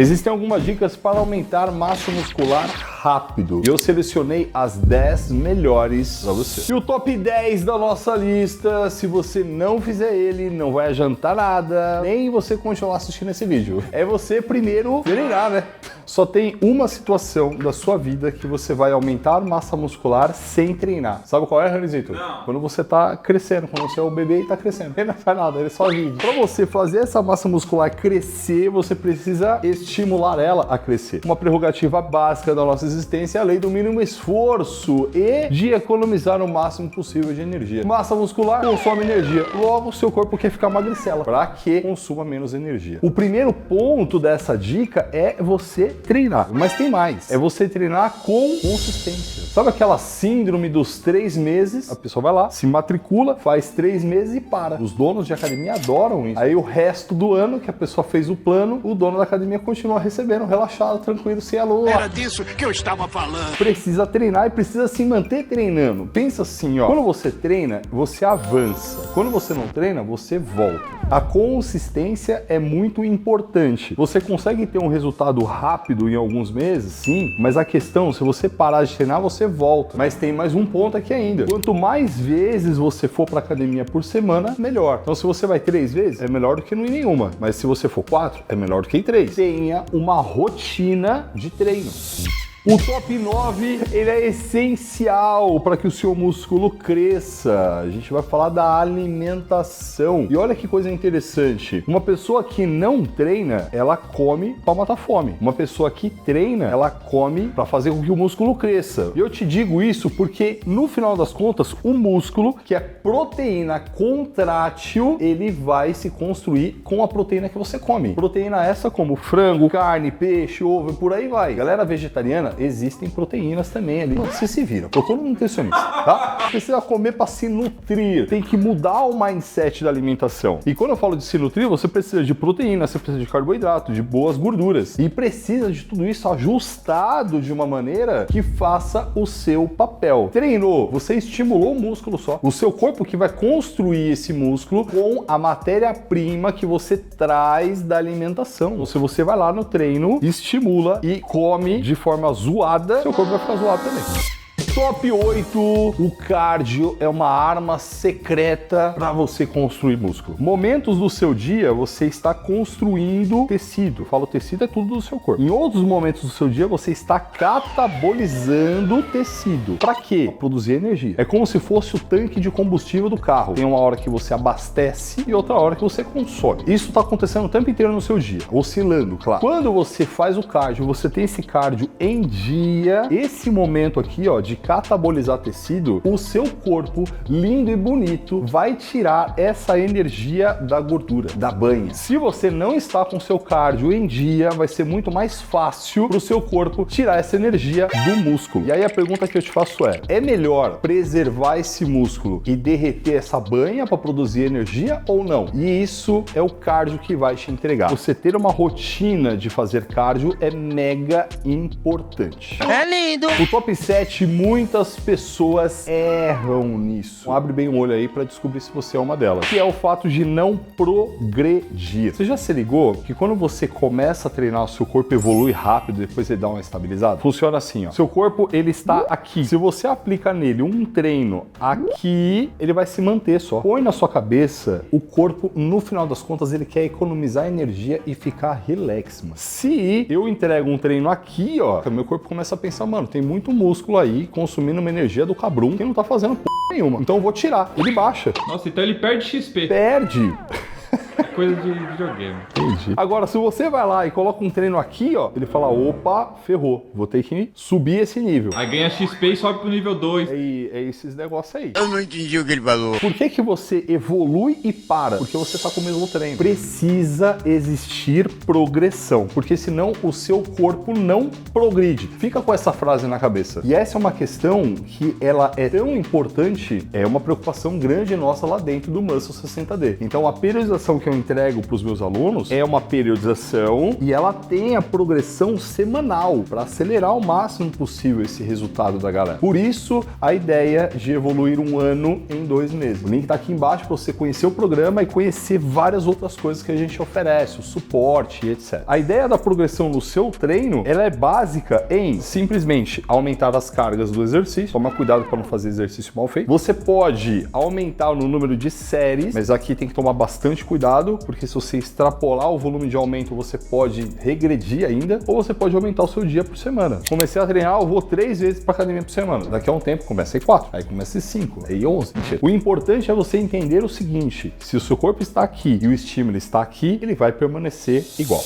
Existem algumas dicas para aumentar massa muscular rápido. E eu selecionei as 10 melhores para você. E o top 10 da nossa lista, se você não fizer ele, não vai adiantar nada, nem você continuar assistindo esse vídeo. É você primeiro treinar, né? Só tem uma situação da sua vida que você vai aumentar massa muscular sem treinar. Sabe qual é, Ranizito? Não. Quando você tá crescendo, quando você é o bebê e tá crescendo. Ele não faz nada, ele só vive. Pra você fazer essa massa muscular crescer, você precisa estimular ela a crescer. Uma prerrogativa básica da nossa existência é a lei do mínimo esforço e de economizar o máximo possível de energia. Massa muscular consome energia, logo o seu corpo quer ficar magricela, para que consuma menos energia. O primeiro ponto dessa dica é você treinar, mas tem mais, é você treinar com consistência. Sabe aquela síndrome dos 3 meses? A pessoa vai lá, se matricula, faz 3 meses e para. Os donos de academia adoram isso. Aí o resto do ano que a pessoa fez o plano, o dono da academia continua recebendo, relaxado, tranquilo, sem aluno. Era disso que eu estava falando. Precisa treinar e precisa se manter treinando. Pensa assim, ó, quando você treina, você avança. Quando você não treina, você volta. A consistência é muito importante. Você consegue ter um resultado rápido em alguns meses? Sim, mas a questão, se você parar de treinar, você volta. Mas tem mais um ponto aqui ainda. Quanto mais vezes você for para academia por semana, melhor. Então se você vai 3 vezes, é melhor do que não ir nenhuma. Mas se você for 4, é melhor do que ir 3. Tenha uma rotina de treino. O top 9, ele é essencial para que o seu músculo cresça. A gente vai falar da alimentação. E olha que coisa interessante. Uma pessoa que não treina, ela come para matar fome. Uma pessoa que treina, ela come para fazer com que o músculo cresça. E eu te digo isso porque, no final das contas, o músculo, que é proteína contrátil, ele vai se construir com a proteína que você come. Proteína essa como frango, carne, peixe, ovo, por aí vai. Galera vegetariana, existem proteínas também ali. Você se vira, procura um nutricionista, tá? Precisa comer para se nutrir. Tem que mudar o mindset da alimentação. E quando eu falo de se nutrir, você precisa de proteína, você precisa de carboidrato, de boas gorduras. E precisa de tudo isso ajustado de uma maneira que faça o seu papel. Treinou, você estimulou o músculo só. O seu corpo que vai construir esse músculo com a matéria-prima que você traz da alimentação. Então, se você vai lá no treino, estimula e come de forma zoada, seu corpo vai ficar zoado também. Top 8, o cardio é uma arma secreta para você construir músculo. Momentos do seu dia, você está construindo tecido. Eu falo tecido, é tudo do seu corpo. Em outros momentos do seu dia, você está catabolizando tecido. Para quê? Pra produzir energia. É como se fosse o tanque de combustível do carro. Tem uma hora que você abastece e outra hora que você consome. Isso está acontecendo o tempo inteiro no seu dia, oscilando, claro. Quando você faz o cardio, você tem esse cardio em dia, esse momento aqui, ó, de catabolizar tecido, o seu corpo, lindo e bonito, vai tirar essa energia da gordura, da banha. Se você não está com seu cardio em dia, vai ser muito mais fácil para o seu corpo tirar essa energia do músculo. E aí a pergunta que eu te faço é melhor preservar esse músculo e derreter essa banha para produzir energia ou não? E isso é o cardio que vai te entregar. Você ter uma rotina de fazer cardio é mega importante. É lindo. O top 7, muitas pessoas erram nisso. Abre bem o olho aí para descobrir se você é uma delas. Que é o fato de não progredir. Você já se ligou que quando você começa a treinar, o seu corpo evolui rápido, depois ele dá uma estabilizada? Funciona assim, ó. Seu corpo, ele está aqui. Se você aplica nele um treino aqui, ele vai se manter só. Põe na sua cabeça, o corpo, no final das contas, ele quer economizar energia e ficar relax, mano. Se eu entrego um treino aqui, ó, meu corpo começa a pensar, mano, tem muito músculo aí consumindo uma energia do cabrum que não tá fazendo p nenhuma. Então eu vou tirar. Ele baixa. Nossa, então ele perde XP. Perde. É coisa de videogame. Entendi. Agora, se você vai lá e coloca um treino aqui, ó, ele fala, opa, ferrou. Vou ter que subir esse nível. Aí ganha XP e sobe pro nível 2. É esses negócios aí. Eu não entendi o que ele falou. Por que você evolui e para? Porque você tá com o mesmo treino. Precisa existir progressão, porque senão o seu corpo não progride. Fica com essa frase na cabeça. E essa é uma questão que ela é tão importante, é uma preocupação grande nossa lá dentro do Muscle 60D. Então a periodização que que eu entrego para os meus alunos é uma periodização e ela tem a progressão semanal para acelerar ao máximo possível esse resultado da galera. Por isso, a ideia de evoluir um ano em 2 meses. O link tá aqui embaixo para você conhecer o programa e conhecer várias outras coisas que a gente oferece, o suporte e etc. A ideia da progressão no seu treino, ela é básica em simplesmente aumentar as cargas do exercício. Toma cuidado para não fazer exercício mal feito. Você pode aumentar no número de séries, mas aqui tem que tomar bastante cuidado, porque se você extrapolar o volume de aumento, você pode regredir ainda, ou você pode aumentar o seu dia por semana. Comecei a treinar, eu vou 3 vezes para academia por semana. Daqui a um tempo começa a ir 4, aí começa a ir 5, aí 11. Mentira. O importante é você entender o seguinte: se o seu corpo está aqui e o estímulo está aqui, ele vai permanecer igual.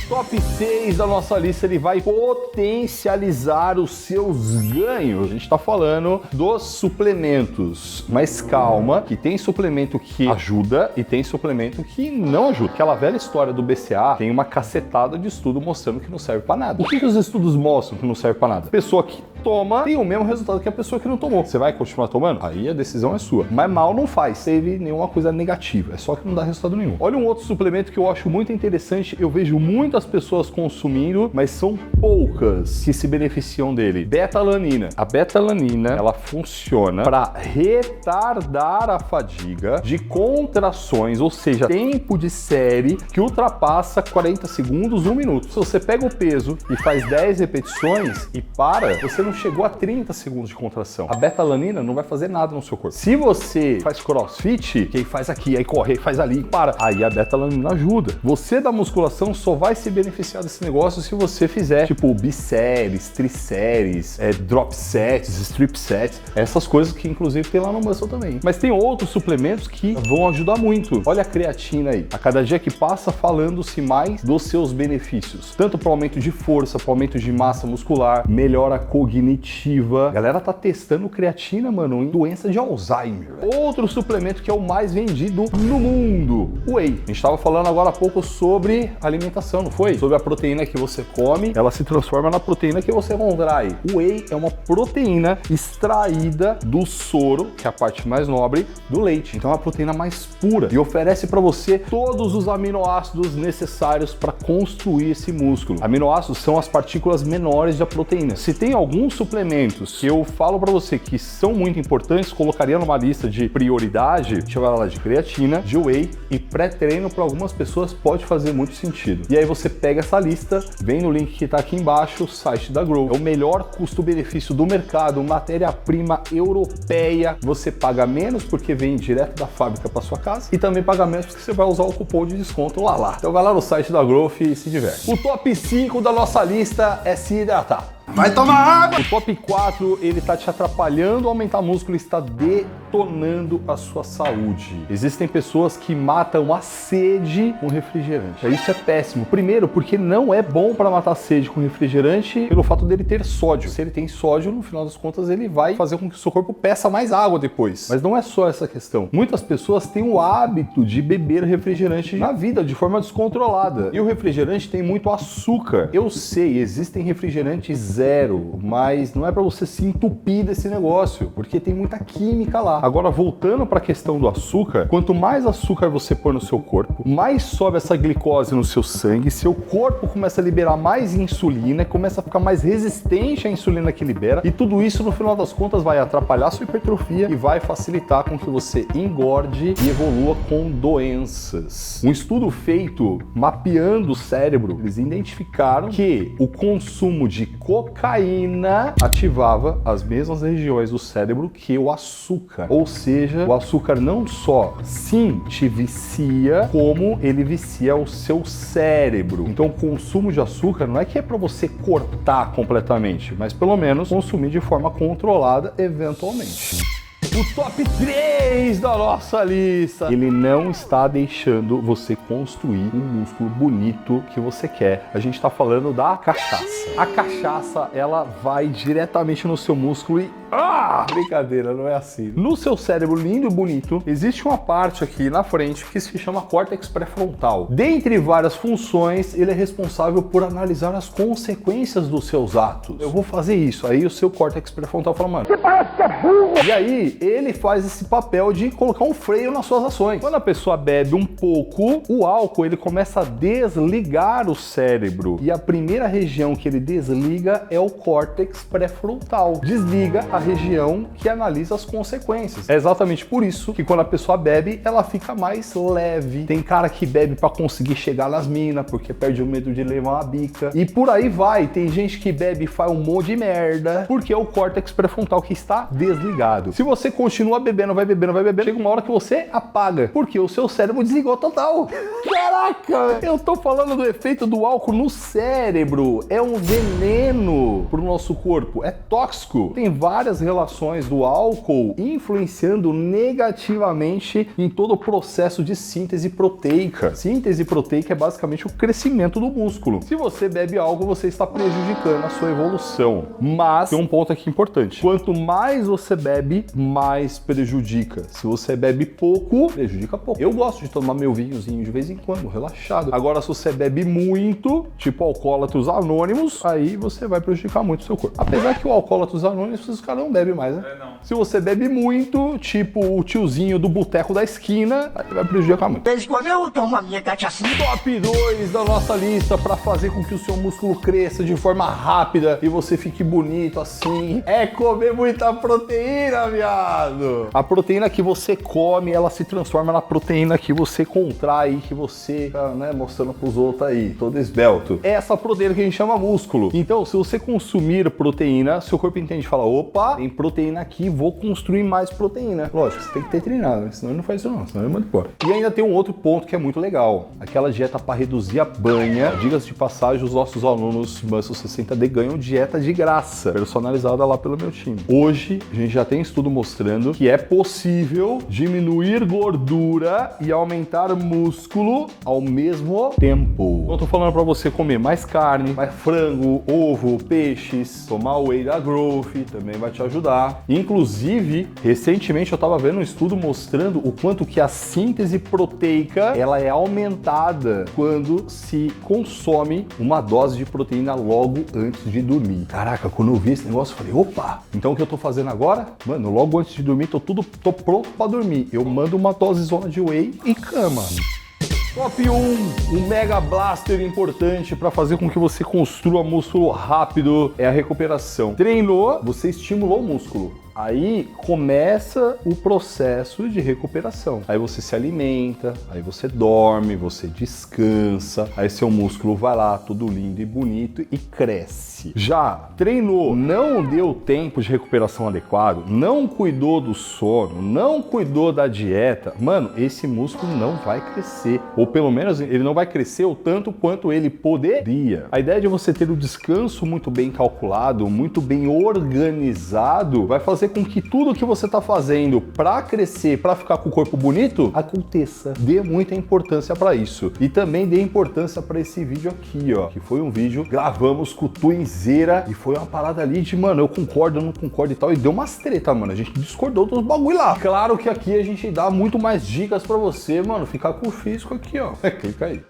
Top 6 da nossa lista, ele vai potencializar os seus ganhos. A gente tá falando dos suplementos, mas calma, que tem suplemento que ajuda e tem suplemento que não ajuda. Aquela velha história do BCA tem uma cacetada de estudo mostrando que não serve pra nada. O que os estudos mostram que não serve pra nada? Pessoa que toma tem o mesmo resultado que a pessoa que não tomou. Você vai continuar tomando? Aí a decisão é sua. Mas mal não faz. Teve nenhuma coisa negativa. É só que não dá resultado nenhum. Olha um outro suplemento que eu acho muito interessante. Eu vejo muitas pessoas consumindo, mas são poucas que se beneficiam dele. Beta-alanina. A beta-alanina, ela funciona para retardar a fadiga de contrações, ou seja, tempo de série que ultrapassa 40 segundos, 1 minuto. Se você pega o peso e faz 10 repetições e para, você não chegou a 30 segundos de contração. A beta-alanina não vai fazer nada no seu corpo. Se você faz crossfit, que aí faz aqui, aí corre, faz ali e para, aí a beta-alanina ajuda. Você da musculação só vai se beneficiar desse negócio se você fizer tipo biséries, triséries, drop sets, strip sets, essas coisas que inclusive tem lá no Muscle também. Mas tem outros suplementos que vão ajudar muito. Olha a creatina aí. A cada dia que passa, falando-se mais dos seus benefícios, tanto para o aumento de força, para o aumento de massa muscular, melhora cognitiva. A galera tá testando creatina, mano, em doença de Alzheimer. Outro suplemento que é o mais vendido no mundo, o whey. A gente tava falando agora há pouco sobre alimentação, não foi? Sobre a proteína que você come, ela se transforma na proteína que você contrai. O whey é uma proteína extraída do soro, que é a parte mais nobre do leite. Então é uma proteína mais pura e oferece para você todos os aminoácidos necessários para construir esse músculo. Aminoácidos são as partículas menores da proteína. Se tem alguns suplementos que eu falo para você que são muito importantes, colocaria numa lista de prioridade, deixa eu ver lá, de creatina, de whey e pré-treino para algumas pessoas pode fazer muito sentido. E aí você pega essa lista, vem no link que tá aqui embaixo, o site da Grow. É o melhor custo-benefício do mercado, matéria-prima europeia. Você paga menos porque vem direto da fábrica para sua casa e também paga menos porque você vai usar o cupom de desconto lá. Então vai lá no site da Growth e se diverte. O top 5 da nossa lista é se hidratar. Vai tomar água! O top 4, ele tá te atrapalhando a aumentar músculo e está detonando a sua saúde. Existem pessoas que matam a sede com refrigerante. Isso é péssimo. Primeiro, porque não é bom para matar a sede com refrigerante pelo fato dele ter sódio. Se ele tem sódio, no final das contas, ele vai fazer com que o seu corpo peça mais água depois. Mas não é só essa questão. Muitas pessoas têm o hábito de beber refrigerante na vida, de forma descontrolada. E o refrigerante tem muito açúcar. Eu sei, existem refrigerantes zero, mas não é para você se entupir desse negócio, porque tem muita química lá. Agora, voltando para a questão do açúcar, quanto mais açúcar você põe no seu corpo, mais sobe essa glicose no seu sangue, seu corpo começa a liberar mais insulina, começa a ficar mais resistente à insulina que libera, e tudo isso, no final das contas, vai atrapalhar sua hipertrofia e vai facilitar com que você engorde e evolua com doenças. Um estudo feito mapeando o cérebro, eles identificaram que o consumo de cocaína ativava as mesmas regiões do cérebro que o açúcar. Ou seja, o açúcar não só sim te vicia, como ele vicia o seu cérebro. Então o consumo de açúcar não é que é para você cortar completamente, mas pelo menos consumir de forma controlada eventualmente. O top 3 da nossa lista, ele não está deixando você construir um músculo bonito que você quer. A gente está falando da cachaça. A cachaça, ela vai diretamente no seu músculo e Brincadeira, não é assim. No seu cérebro lindo e bonito, existe uma parte aqui na frente que se chama córtex pré-frontal. Dentre várias funções, ele é responsável por analisar as consequências dos seus atos. Eu vou fazer isso. Aí o seu córtex pré-frontal fala, mano, você parece que é burro! E aí, ele faz esse papel de colocar um freio nas suas ações. Quando a pessoa bebe um pouco, o álcool, ele começa a desligar o cérebro. E a primeira região que ele desliga é o córtex pré-frontal. Desliga a região que analisa as consequências. É exatamente por isso que quando a pessoa bebe, ela fica mais leve. Tem cara que bebe pra conseguir chegar nas minas, porque perde o medo de levar uma bica. E por aí vai. Tem gente que bebe e faz um monte de merda, porque é o córtex pré-frontal que está desligado. Se você continua bebendo, vai bebendo, vai bebendo, chega uma hora que você apaga, porque o seu cérebro desligou total. Caraca, eu tô falando do efeito do álcool no cérebro. É um veneno pro nosso corpo, é tóxico. Tem várias relações do álcool influenciando negativamente em todo o processo de síntese proteica. Síntese proteica é basicamente o crescimento do músculo. Se você bebe álcool, você está prejudicando a sua evolução. Mas tem um ponto aqui importante. Quanto mais você bebe, mais prejudica. Se você bebe pouco, prejudica pouco. Eu gosto de tomar meu vinhozinho de vez em quando, relaxado. Agora, se você bebe muito, tipo alcoólatros anônimos, aí você vai prejudicar muito o seu corpo. Apesar que o alcoólatros anônimos, os caras não bebem mais, né? Não. Se você bebe muito, tipo o tiozinho do boteco da esquina, aí vai prejudicar muito. Desde quando eu tomo a minha cachaça? Top 2 da nossa lista para fazer com que o seu músculo cresça de forma rápida e você fique bonito assim, é comer muita proteína, viado! A proteína que você come, ela se transforma na proteína que você contrai, que você tá, né, mostrando pros outros aí, todo esbelto. É essa proteína que a gente chama músculo. Então, se você consumir proteína, seu corpo entende e fala, opa, tem proteína aqui, vou construir mais proteína. Lógico, você tem que ter treinado, né? Senão ele não faz isso não, senão ele manda embora. E ainda tem um outro ponto que é muito legal, aquela dieta para reduzir a banha. Diga-se de passagem, os nossos alunos Muscle 60D ganham dieta de graça, personalizada lá pelo meu time. Hoje, a gente já tem estudo mostrando que é possível diminuir gordura e aumentar músculo ao mesmo tempo. Eu tô falando para você comer mais carne, mais frango, ovo, peixes, tomar o whey da Growth, também vai te ajudar. Inclusive, recentemente eu tava vendo um estudo mostrando o quanto que a síntese proteica, ela é aumentada quando se consome uma dose de proteína logo antes de dormir. Caraca, quando eu vi esse negócio, eu falei, opa! Então o que eu tô fazendo agora? Mano, logo antes de dormir, tô pronto pra dormir. Eu mando uma dosezona de whey e cama. Top 1, um Mega Blaster importante para fazer com que você construa músculo rápido é a recuperação. Treinou, você estimulou o músculo. Aí começa o processo de recuperação. Aí você se alimenta, aí você dorme, você descansa, aí seu músculo vai lá, tudo lindo e bonito e cresce. Já treinou, não deu tempo de recuperação adequado, não cuidou do sono, não cuidou da dieta, mano, esse músculo não vai crescer. Ou pelo menos ele não vai crescer o tanto quanto ele poderia. A ideia de você ter o descanso muito bem calculado, muito bem organizado, vai fazer com que tudo que você está fazendo para crescer, para ficar com o corpo bonito, aconteça. Dê muita importância para isso. E também dê importância para esse vídeo aqui, ó, que foi um vídeo, gravamos com o Twinzeira e foi uma parada ali de, mano, eu concordo, eu não concordo e tal, e deu umas treta, mano, a gente discordou dos bagulho lá. Claro que aqui a gente dá muito mais dicas para você, mano, ficar com o físico aqui, ó. Clica aí.